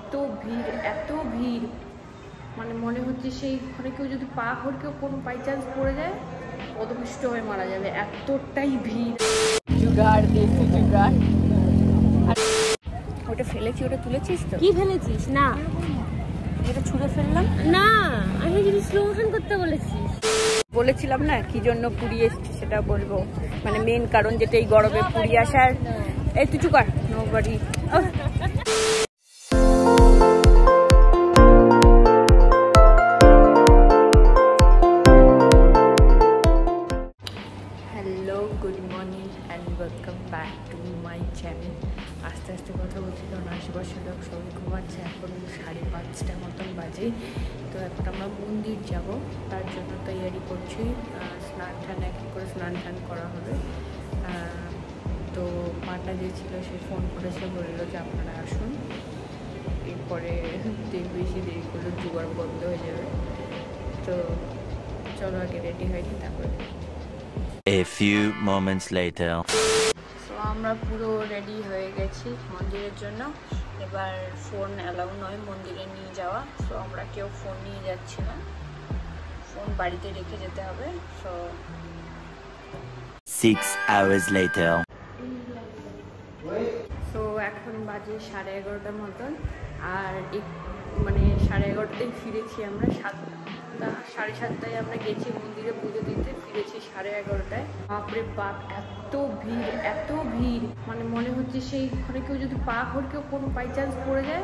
এত ভিড় মানে মনে হচ্ছে সেই ওখানে কেউ যদি পা হড়কেও কোনো বাই চান্স পড়ে যায় পদপিষ্ট হয়ে মারা যাবে, এতটাই ভিড়। জুগাড় দেখছি জুগাড়। ওটা ফেলেছি, ওটা তুলেছিস তো? কি ফেলেছিস? না, এটা ছুঁড়ে ফেললাম না, আমি যদি স্লো মোশন করতে বলেছিস। বলেছিলাম না কি জন্য পুরী এসেছি সেটা বলবো, মানে মেন কারণ যেটা এই গরমে পুরী আসার। এই তুই chukar nobody. Hello, good morning and welcome back to my channel. আস্তে আস্তে কথা বলছি কারণ আশেপাশের লোক সবাই ঘুমাচ্ছে। এখন 5:30 মতন বাজে। তো এখন আমরা মন্দির যাব, তার জন্য তৈরি করছি। স্নান টান এক করে স্নান টান করা হবে। তো মাটা যে ছিল সে ফোন করেছে, বললো যে আপনারা আসুন, এরপরে বেশি দেরি করলে জোগাড় বন্ধ হয়ে যাবে। তো চলো আগে রেডি হয়নি তারপরে। A few moments later. তো আমরা পুরো রেডি হয়ে গেছি মন্দিরের জন্য। এবার ফোন অ্যালাউ নয় মন্দিরে নিয়ে যাওয়া, তো আমরা কেউ ফোন নিয়ে যাচ্ছি না, ফোন বাড়িতে রেখে যেতে হবে। So 6 hours later. তো এখন বাজে 11:30 মতন। আর মানে 11:30টায় ফিরেছি আমরা। 7:30 আমরা গেছি মন্দিরে পুজো দিতে, ফিরেছি 11:30টায়। বাপরে বাপ, এত ভিড় মানে মনে হচ্ছে সেই ওখানে কেউ যদি পা হড়কেও কোনো বাই চান্স পড়ে যায়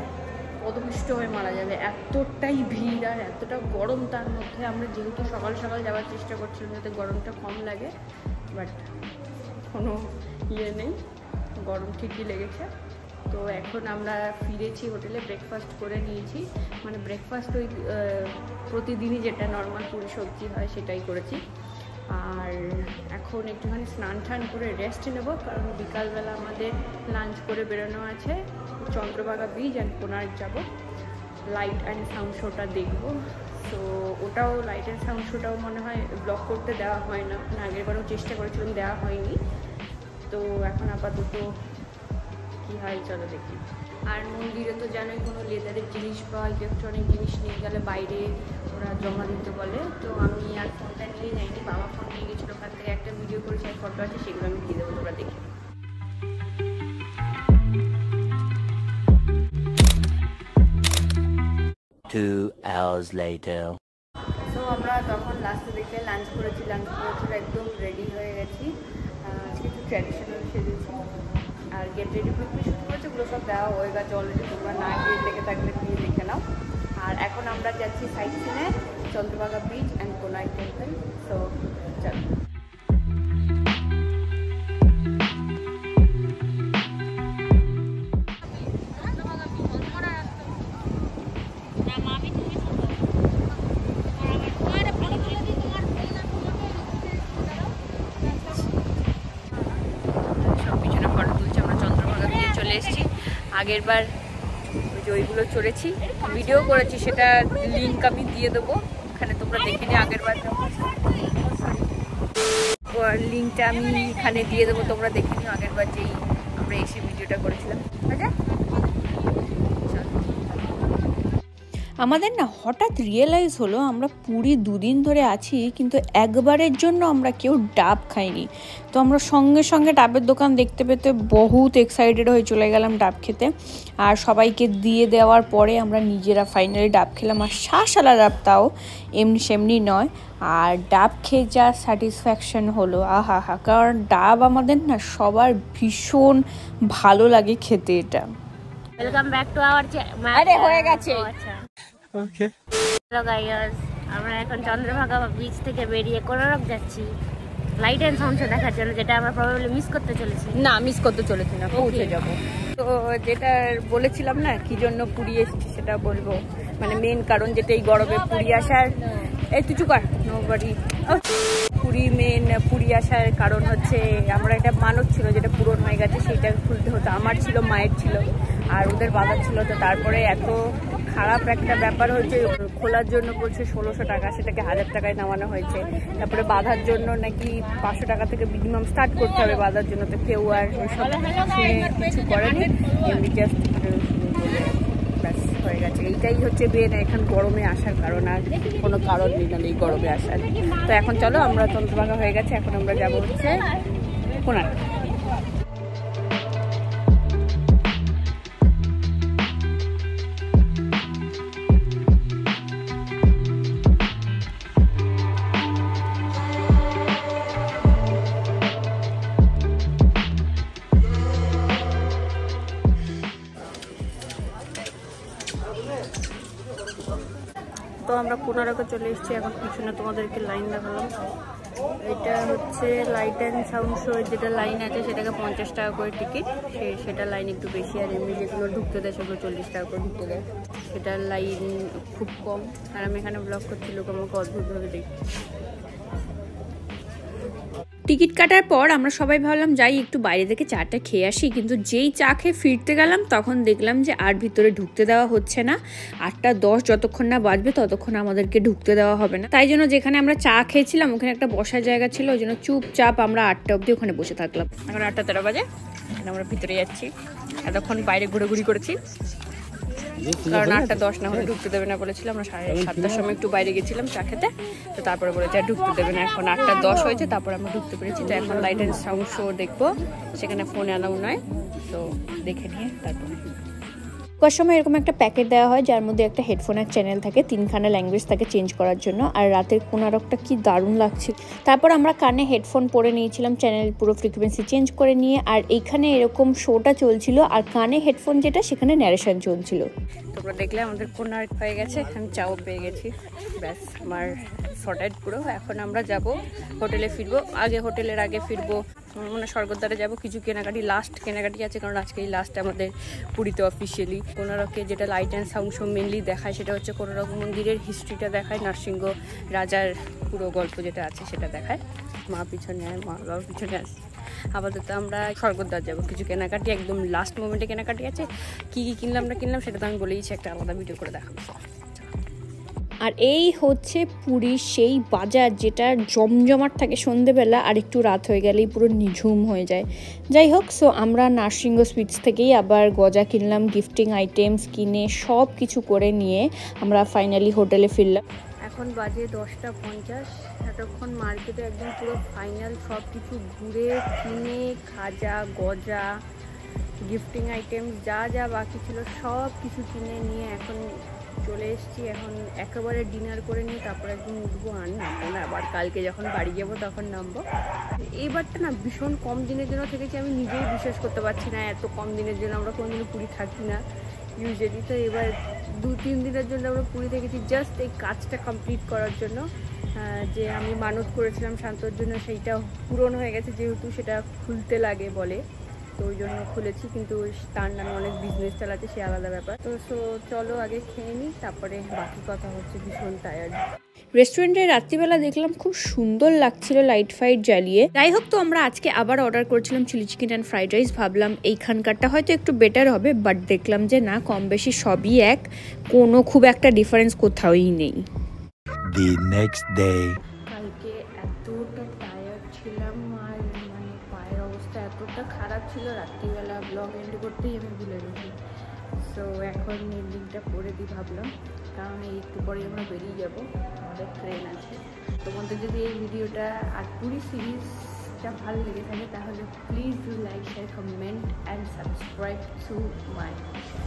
পদপিষ্ট হয়ে মারা যাবে, এতটাই ভিড় আর এতটা গরম। তার মধ্যে আমরা যেহেতু সকাল সকাল যাওয়ার চেষ্টা করছিলাম যাতে গরমটা কম লাগে, বাট কোনো নেই, গরম ঠিকই লেগেছে। তো এখন আমরা ফিরেছি হোটেলে, ব্রেকফাস্ট করে নিয়েছি। মানে ব্রেকফাস্ট ওই প্রতিদিনই যেটা নর্মাল পুরি সবজি হয় সেটাই করেছি। আর এখন একটুখানি স্নান টান করে রেস্ট নেব, কারণ বিকালবেলা আমাদের লাঞ্চ করে বেরোনো আছে। চন্দ্রভাগা বিচ অ্যান্ড কোণার্ক যাব, লাইট অ্যান্ড সাউন্ড শোটা দেখবো। তো ওটাও লাইট অ্যান্ড সাউন্ড শোটাও মনে হয় ব্লক করতে দেওয়া হয় না, আগেরবারও চেষ্টা করেছিলাম, দেওয়া হয়নি। তো এখন আপাতত কী হয় চলো দেখি। আর মন্দিরে তো জানোই কোনো লেদারের জিনিস বা ইলেকট্রনিক জিনিস নিয়ে গেলে বাইরে ওরা জমা দিতে বলে। তো আমি আর ফোনটা নিয়ে যাইনি, বাবা ফোন নিয়ে গেছিলো, ওখান থেকে একটা ভিডিও করেছি আর ফটো আছে, সেগুলো আমি দিয়ে দেবো, তোমরা দেখি। 2 hours later. তো আমরা তখন লাস্টে দেখে লাঞ্চ করেছি, একদম রেডি হয়ে গেছি। আজকে একটু ট্র্যাডিশনাল সেজেছি আর গেট রেডি শুরু করেছে, ওগুলো সব দেওয়া হয়ে গেছে অলরেডি, তোমরা না গিয়ে লেগে থাকলে গিয়ে দেখে নাও। আর এখন আমরা যাচ্ছি সাইট সিনে, Chandrabhaga beach and Konark temple. So চলো। আগেরবার ওই যে ওইগুলো চড়েছি, ভিডিও করেছি, সেটা লিঙ্ক আমি দিয়ে দেবো, ওখানে তোমরা দেখে নিও। আগেরবার লিঙ্কটা আমি এখানে দিয়ে দেবো, তোমরা দেখে নিও আগেরবার যেই আমরা এসে ভিডিওটা করেছিলাম। আচ্ছা, আমাদের না হঠাৎ রিয়েলাইজ হলো আমরা পুরী 2 দিন ধরে আছি, কিন্তু একবারের জন্য আমরা কেউ ডাব খাইনি। তো আমরা সঙ্গে সঙ্গে ডাবের দোকান দেখতে পেতে বহুত এক্সাইটেড হয়ে চলে গেলাম ডাব খেতে। আর সবাইকে দিয়ে দেওয়ার পরে আমরা নিজেরা ফাইনালি ডাব খেলাম, আর শাঁসালা ডাব, তাও এমনি সেমনি নয়। আর ডাব খেয়ে যা স্যাটিসফ্যাকশন হলো, আহা হা, কারণ ডাব আমাদের না সবার ভীষণ ভালো লাগে খেতে। এটা ওয়েলকাম ব্যাক টু আওয়ার আরে হয়ে গেছে। আচ্ছা, ওকে। হ্যালো গাইস, আমরা এখন চন্দ্রভাগা বিচ থেকে বেরিয়ে কোণার্ক যাচ্ছি লাইট অ্যান্ড সাউন্ড শো দেখার জন্য, যেটা আমরা প্রবাবলি মিস করতে চলেছি। না, মিস করতে চলেছি না, পৌঁছে যাব। তো যেটা বলেছিলাম না কি জন্য পুরী এসেছি সেটা বলবো, মানে মেন কারণ যেটা এই গরমে পুরী আসার। এই তুই চুকার নোবডি। পুরী আসার কারণ হচ্ছে আমরা একটা মানত ছিল যেটা পূরণ হয়ে গেছে, সেইটা খুলতে হতো। আমার ছিল, মায়ের ছিল, আর ওদের বাবার ছিল। তো তারপরে এত খারাপ একটা ব্যাপার হয়েছে, খোলার জন্য বলছে 1600 টাকা, সেটাকে 1000 টাকায় নামানো হয়েছে। তারপরে বাঁধার জন্য নাকি 500 টাকা থেকে মিনিমাম স্টার্ট করতে হবে বাঁধার জন্য। তো কেউ আর সব শুনে কিছু করেনি, এমনি জাস্ট ব্যাস এইটাই হচ্ছে মেন এখন গরমে আসার কারণ, আর কোনো কারণ নেই না এই গরমে আসার। তো এখন চলো, আমরা চন্দ্রভাগা হয়ে গেছে, এখন আমরা যাবো হচ্ছে কোণার্ক। তো আমরা কোণার্কে চলে এসেছি, এখন পিছনে তোমাদেরকে লাইন দেখালাম। এটা হচ্ছে লাইট অ্যান্ড সাউন্ড শো, যেটা লাইন আছে সেটাকে 50 টাকা করে টিকিট, সেটা লাইন একটু বেশি, আর এমনি যেগুলো ঢুকতে দেয় সেগুলো 40 টাকা করে ঢুকতে দেয়, সেটার লাইন খুব কম। আর আমি এখানে ব্লগ করছি, লোক আমাকে অদ্ভুতভাবে দেখি। টিকিট কাটার পর আমরা সবাই ভাবলাম যাই একটু বাইরে থেকে চাটা খেয়ে আসি, কিন্তু যেই চা খেয়ে ফিরতে গেলাম তখন দেখলাম যে আর ভিতরে ঢুকতে দেওয়া হচ্ছে না। 8:10 যতক্ষণ না বাজবে ততক্ষণ আমাদেরকে ঢুকতে দেওয়া হবে না। তাই জন্য যেখানে আমরা চা খেয়েছিলাম ওখানে একটা বসার জায়গা ছিল, ওই জন্য চুপচাপ আমরা 8টা অবধি ওখানে বসে থাকলাম। এখন 8:13 বাজে, আমরা ভিতরে যাচ্ছি। এতক্ষণ বাইরে ঘুরে করেছি, কারণ 8:10 না হলে ঢুকতে দেবে না বলেছিলাম। আমরা 7:30টার সময় একটু বাইরে গেছিলাম চা খেতে, তো তারপরে বলেছে আর ঢুকতে দেবে না। এখন 8:10 হয়েছে, তারপরে আমরা ঢুকতে পেরেছি। তো এখন লাইট অ্যান্ড সাউন্ড শো দেখবো, সেখানে ফোনে অ্যালাউ নয়, তো দেখে নিয়ে তারপরে ঢোকার সময় এরকম একটা প্যাকেট দেওয়া হয় যার মধ্যে একটা হেডফোনের চ্যানেল থাকে, 3খানা ল্যাঙ্গুয়েজ থাকে চেঞ্জ করার জন্য। আর রাতের কোণার্কটা কি দারুণ লাগছে। তারপর আমরা কানে হেডফোন পরে নিয়েছিলাম, চ্যানেল পুরো ফ্রিকোয়েন্সি চেঞ্জ করে নিয়ে। আর এইখানে এরকম শোটা চলছিল, আর কানে হেডফোন যেটা সেখানে ন্যারেশন চলছিল। তোমরা দেখলে আমাদের কোণার্ক হয়ে গেছে, আমি চাও পেয়ে গেছি, ব্যাস আমার সর্টেড পুরো। এখন আমরা যাব হোটেলে ফিরবো, হোটেলের আগে ফিরবো মানে স্বর্গদ্বারে যাবো। কিছু কেনাকাটি, লাস্ট কেনাকাটি আছে, কারণ আজকেই লাস্ট আমাদের পুরীতে অফিসিয়ালি। কোণার্কে যেটা light and sound show mainly দেখায় সেটা হচ্ছে কোণার্ক মন্দিরের হিস্ট্রিটা দেখায়, নরসিংহ রাজার পুরো গল্প যেটা আছে সেটা দেখায়। মা পিছনে আর মা বাবা পিছনে আছে। আপাতত আমরা স্বর্গদ্বার যাবো, কিছু কেনাকাটি একদম লাস্ট মোমেন্টে কেনাকাটি আছে। কী কী কিনলাম সেটা তো আমি বলেইছি, একটা আলাদা ভিডিও করে দেখাবো। আর এই হচ্ছে পুরীর সেই বাজার যেটা জমজমাট থাকে সন্ধেবেলা, আর একটু রাত হয়ে গেলেই পুরো নিঝুম হয়ে যায়। যাই হোক, সো আমরা নরসিংহ সুইটস থেকেই আবার গজা কিনলাম, গিফটিং আইটেমস কিনে সব কিছু করে নিয়ে আমরা ফাইনালি হোটেলে ফিরলাম। এখন বাজে 10:50। এতক্ষণ মার্কেটে একদম পুরো ফাইনাল সব কিছু ঘুরে কিনে, খাজা গজা গিফটিং আইটেমস যা যা বাকি ছিল সব কিছু কিনে নিয়ে এখন চলে এসেছি। এখন একেবারে ডিনার করে নিয়ে তারপর একদম উঠবো, আর নামবো না, আবার কালকে যখন বাড়ি যাবো তখন নামবো। এইবারটা না ভীষণ কম দিনের জন্য থেকেছি, আমি নিজেই বিশ্বাস করতে পারছি না এত কম দিনের জন্য আমরা কোনোদিনও পুরী থাকি না ইউজুয়ালি। তো এবার 2-3 দিনের জন্য আমরা পুরী থেকেছি, জাস্ট এই কাজটা কমপ্লিট করার জন্য। যে আমি মানত করেছিলাম শান্তর জন্য, সেইটা পূরণ হয়ে গেছে, যেহেতু সেটা খুলতে লাগে বলে, তো ওই জন্য খুলেছি। কিন্তু তার নামে অনেক বিজনেস চালাচ্ছে, সে আলাদা ব্যাপার। তো চলো আগে খেয়ে নিই, তারপরে বাকি কথা হচ্ছে। ভীষণ টায়ার্ড। রেস্টুরেন্টে রাত্রিবেলা দেখলাম খুব সুন্দর লাগছিল লাইট ফাইট জ্বালিয়ে। যাই হোক, তো আমরা আজকে আবার অর্ডার করেছিলাম chilli chicken and fried rice. ভাবলাম এইখানকারটা হয়তো একটু বেটার হবে, বাট দেখলাম যে না, কম বেশি সবই এক, কোনো খুব একটা ডিফারেন্স কোথাওই নেই। The next day. কালকে এতটা টায়ার্ড ছিলাম, আর মানে পায়ের অবস্থা এতটা খারাপ ছিল, রাত্রিবেলা ব্লগ এন্ড করতেই আমি ভুলে গেছি। সো এখন এন্ডিংটা করে দিই ভাবলাম, কারণ এই একটু পরে আমরা বেরিয়ে যাবো, আমাদের ট্রেন আছে। তোমাদের যদি এই ভিডিওটা আর পুরী সিরিজটা ভালো লেগে থাকে তাহলে please do like, share, comment and subscribe to my channel.